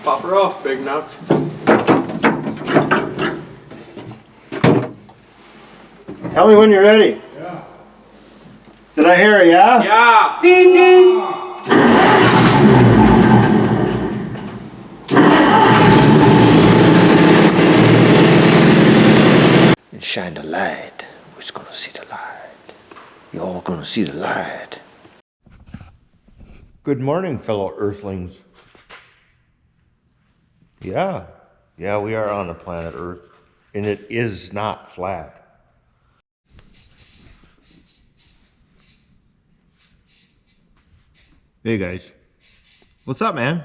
Pop her off, big nuts. Tell me when you're ready. Yeah. Did I hear it, yeah? Yeah! Beep, beep. And shine the light. Who's gonna see the light? You're all gonna see the light. Good morning, fellow Earthlings. Yeah, we are on the planet Earth, and it is not flat. Hey guys, what's up, man?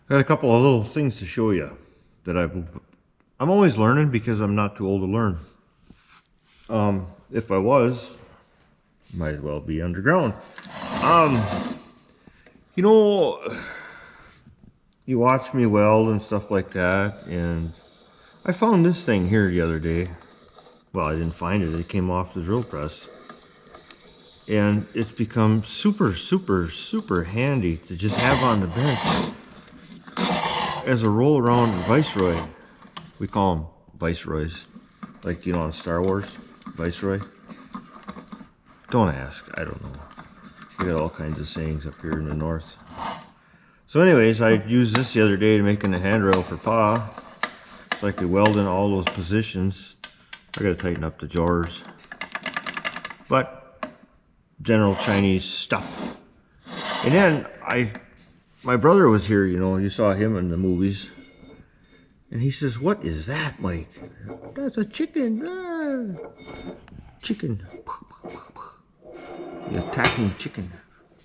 Got a couple of little things to show you that I'm always learning because I'm not too old to learn. If I was, might as well be underground. You know, you watch me weld and stuff like that, and I found this thing here the other day. Well, I didn't find it. It came off the drill press. And it's become super, super, super handy to just have on the bench as a roll around Viceroy. We call them Viceroys. Like, you know, on Star Wars, Viceroy. Don't ask, I don't know. We got all kinds of sayings up here in the north. So anyways, I used this the other day to making a handrail for Pa. So I could weld in all those positions. I gotta tighten up the jars. But general Chinese stuff. And then my brother was here, you know, you saw him in the movies. And he says, "What is that, Mike?" "That's a chicken." "Ah, chicken. You're attacking chicken.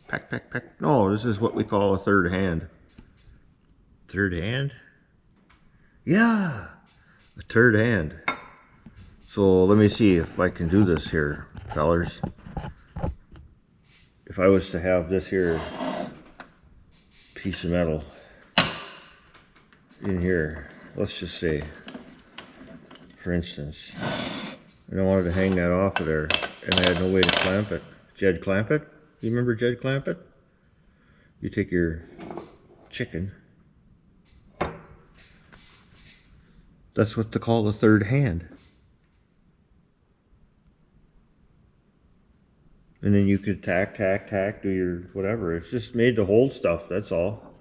Peck, peck, peck." No, this is what we call a third hand. Third hand? Yeah, a third hand. So let me see if I can do this here, fellers. If I was to have this here piece of metal in here, let's just say, for instance, and I wanted to hang that off of there, and I had no way to clamp it. Jed Clamp It? You remember Jed Clamp It? You take your chicken. That's what they call the third hand. And then you could tack, do your whatever. It's just made to hold stuff, that's all.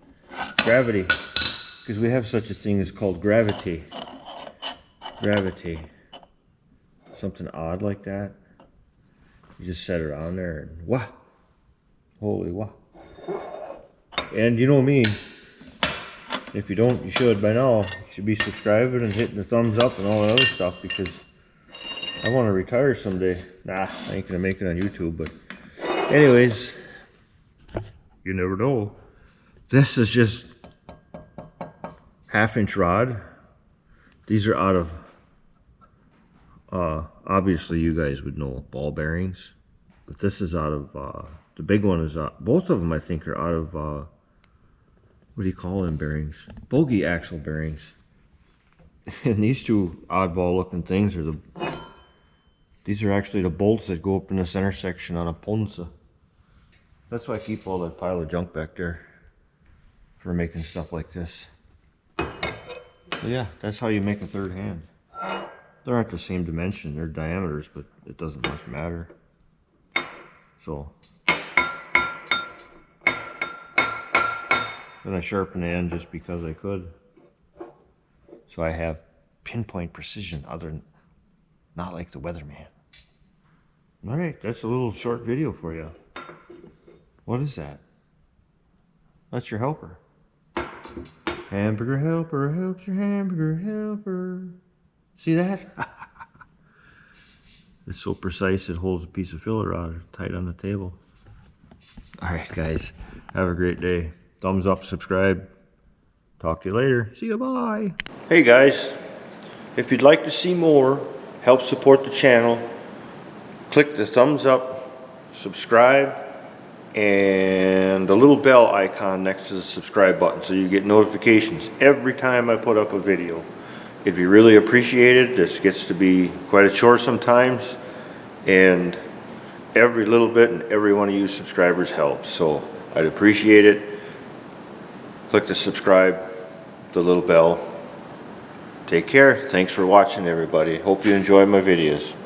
Gravity. Because we have such a thing as called gravity. Gravity. Something odd like that. You just set it on there and wah! Holy wah. And you know me. If you don't, you should by now. You should be subscribing and hitting the thumbs up and all that other stuff, because I want to retire someday. Nah, I ain't gonna make it on YouTube, but anyways, you never know. This is just 1/2-inch rod. These are out of, obviously you guys would know ball bearings, but this is out of, the big one is out, both of them I think are out of, what do you call them bearings? Bogey axle bearings. And these two oddball looking things are these are actually the bolts that go up in the center section on a Ponza. That's why I keep all that pile of junk back there for making stuff like this. So yeah, that's how you make a third hand. They're not the same dimension, they're diameters, but it doesn't much matter. So then I sharpen the end just because I could. So I have pinpoint precision, not like the weatherman. Alright, that's a little short video for you. What is that? That's your helper. Hamburger helper helps your hamburger helper. See that? It's so precise it holds a piece of filler rod tight on the table. Alright guys, have a great day. Thumbs up, subscribe. Talk to you later. See you, bye. Hey guys, if you'd like to see more, help support the channel, click the thumbs up, subscribe, and the little bell icon next to the subscribe button so you get notifications every time I put up a video. It'd be really appreciated. This gets to be quite a chore sometimes, and every little bit and every one of you subscribers helps, so I'd appreciate it. Click the subscribe, the little bell. Take care. Thanks for watching, everybody. Hope you enjoy my videos.